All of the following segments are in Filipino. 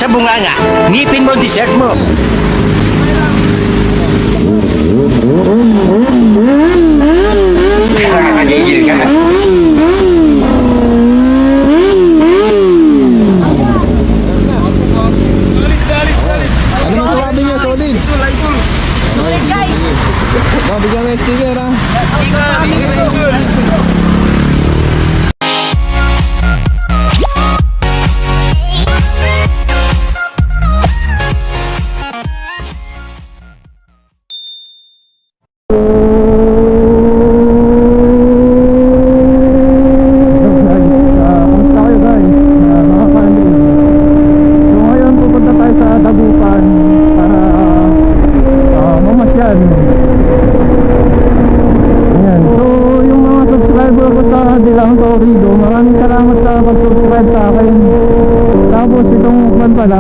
sa bunganga. Ngipin mo ang dessert mo. Nakakagigil ka na. Ano masasabi niyo, solid? Solid guys. Bigyan mo yung sticker ha.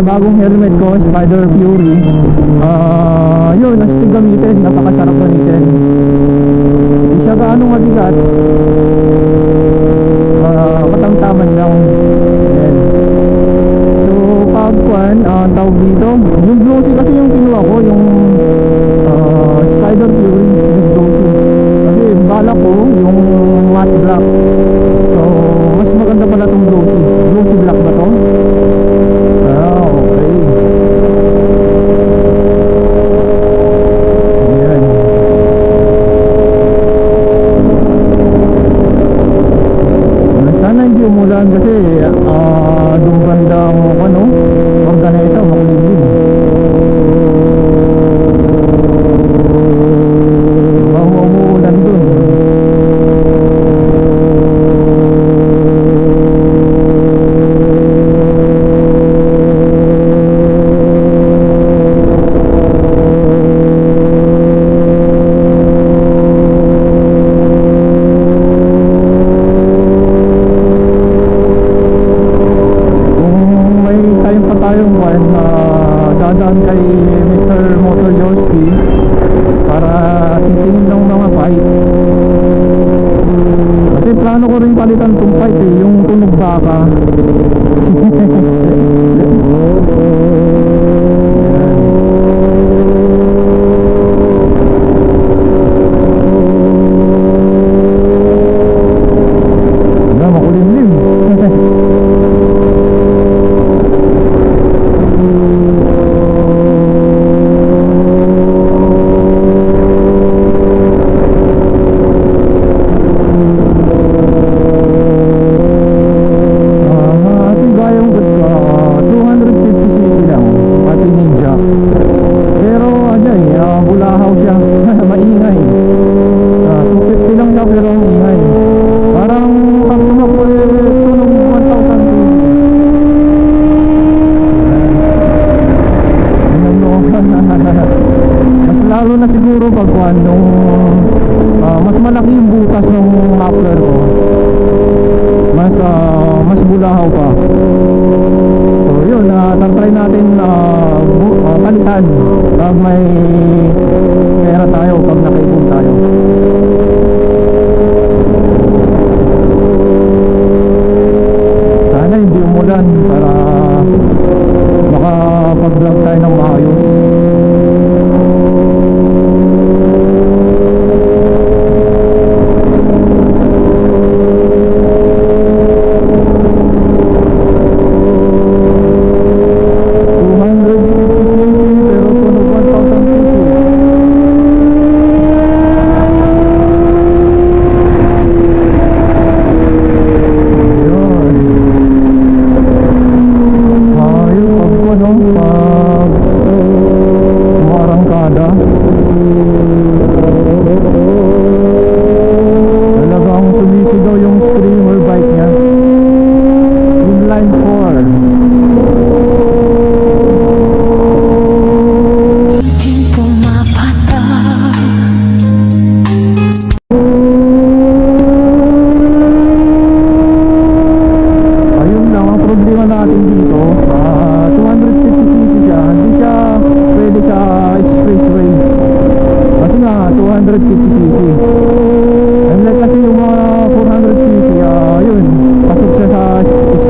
Bagong helmet ko, Spider Fury. Yun, astig gamitin, napakasarap gamitin. Hindi siya gaano mabigat. Katamtaman lang. Yan. So, pagkuhan, tawag dito, yung glossy kasi yung kinuha ko, yung Spider Fury, yung glossy. Kasi bala ko, yung matte black. So, mas maganda pala itong glossy. Glossy black ba to? Kasi doon bandang ano, Organeta, makulimlim. Umuulan doon. Dadaan kay Mr. Motor Yoski para titingin ng mga pipe. Kasi plano ko rin palitan itong pipe yung tunog baka. Makulimlim. Lalo na siguro pag mas malaki yung butas ng muffler ko, mas bulahaw pa. So yun, try natin palitan pag may pera tayo, pag nakaipon tayo. Sana hindi umulan para makapag-vlog tayo ng maayos.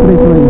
expressway.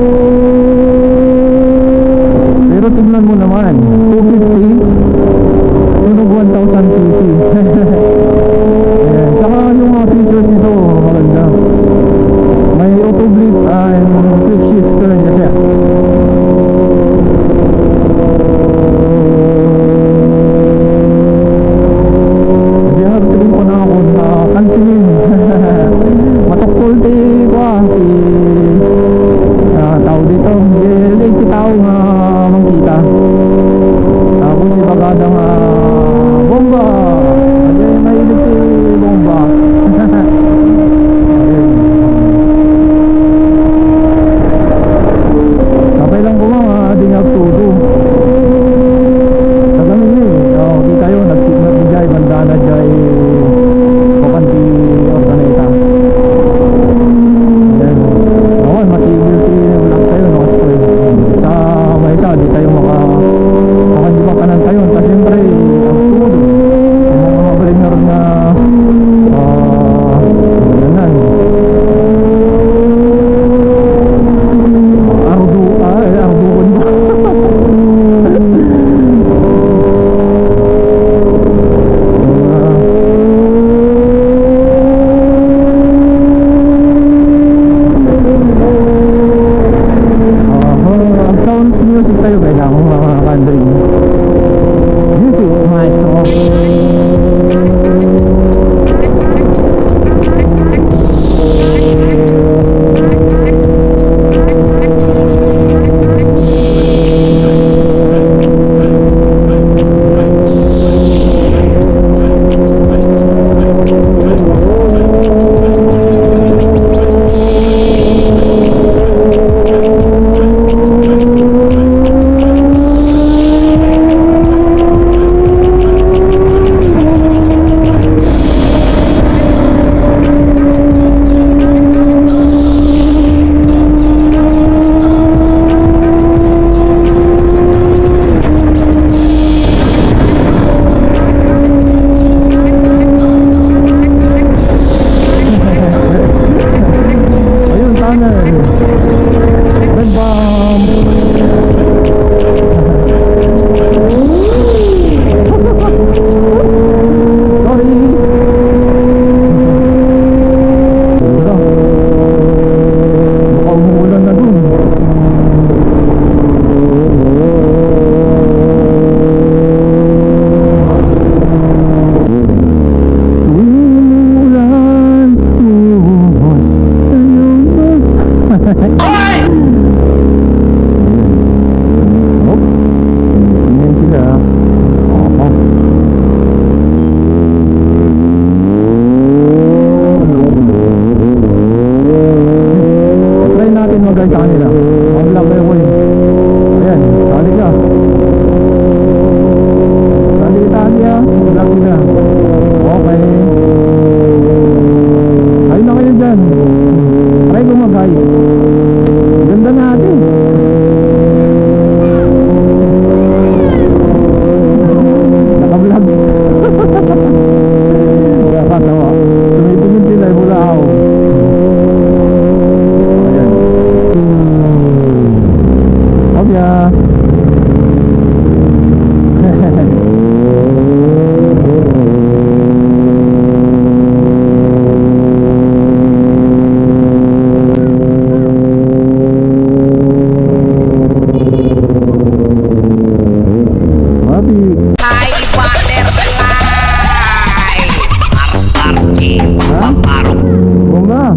na.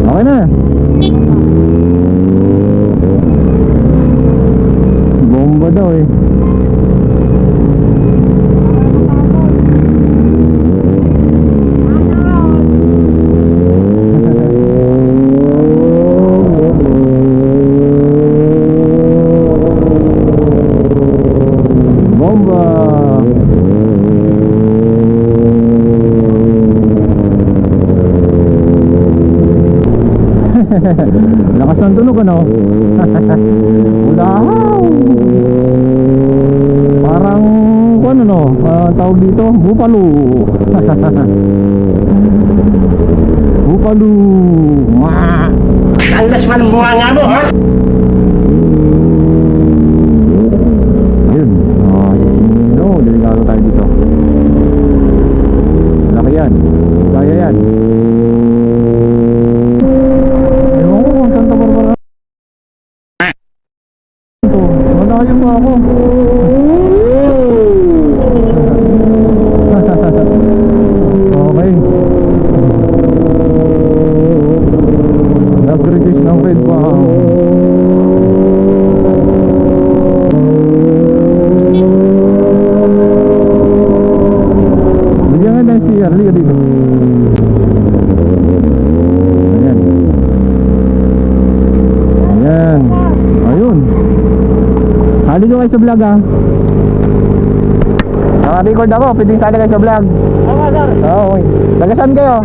Okay na. Bomba daw eh. Lakas ng tunog ano? Ulahaw! Parang ano no? Tawag dito? Bupalo! Bupalo! Mwah! Andas man ang bunga nga mo, ha? Ayun. No, delikado tayo dito. Laki yan. Kaya yan. Ewan ko kung Santa Barbara. Ito, malayo pa ako. Okay. Nag-reduce ng red pa. Bigyan nga ng CR, liga dito. Ayan. Ayan. Ayun. Sali nyo kayo sa vlog ha. Naka-record ako, pwedeng sali kayo sa vlog. Ako, sir. Oo, okay. Taga-saan kayo?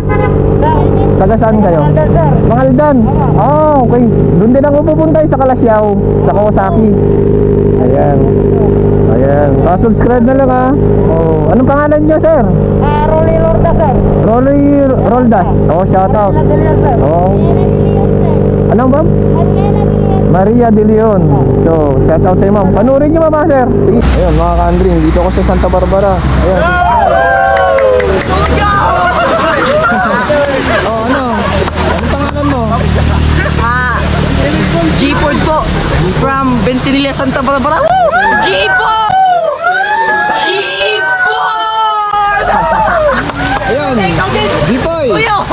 Sir. Taga-saan kayo? Aldan, sir. Mangaldan. Oh, okay. Doon din ako pupunta sa Kalasyaw, sa Kawasaki. Ayan. Ayan. Subscribe na lang ha. Oh, anong pangalan nyo, sir? Rolly Lorda, sir. Rolly Roldas. Oh, shout out. Nadalian, sir. Oh. Anong ma'am? Maria De Leon. So, shout out sa iyo ma'am. Panurin niyo mama, sir. Sige. Ayun, mga ka-Andring, dito ako sa Santa Barbara. Ayan. Oh, ano? Anong pangalan mo? G-Ford po. From Ventinilla, Santa Barbara. G-Ford! G-Ford! Ayun. Dipoy. Uyo!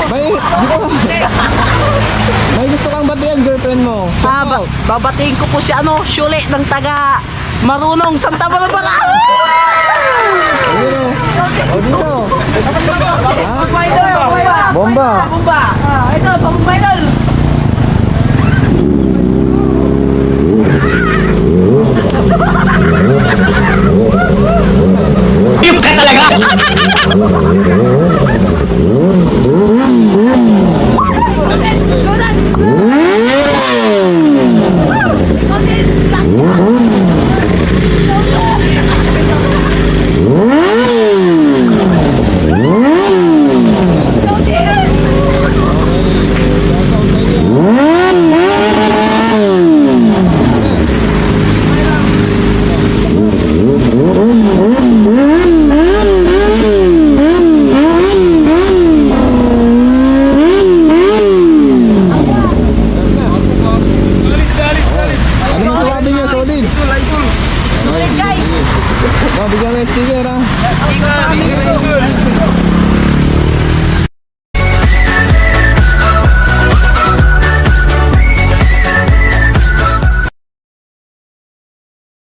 May gusto kang batihan, girlfriend mo. Babatiin ko po si Shuli ng taga Marunong, Santa Barbara. Ayun. O dito. Bomba. Bomba. Ito, pang-bomba idol. Yung ka talaga!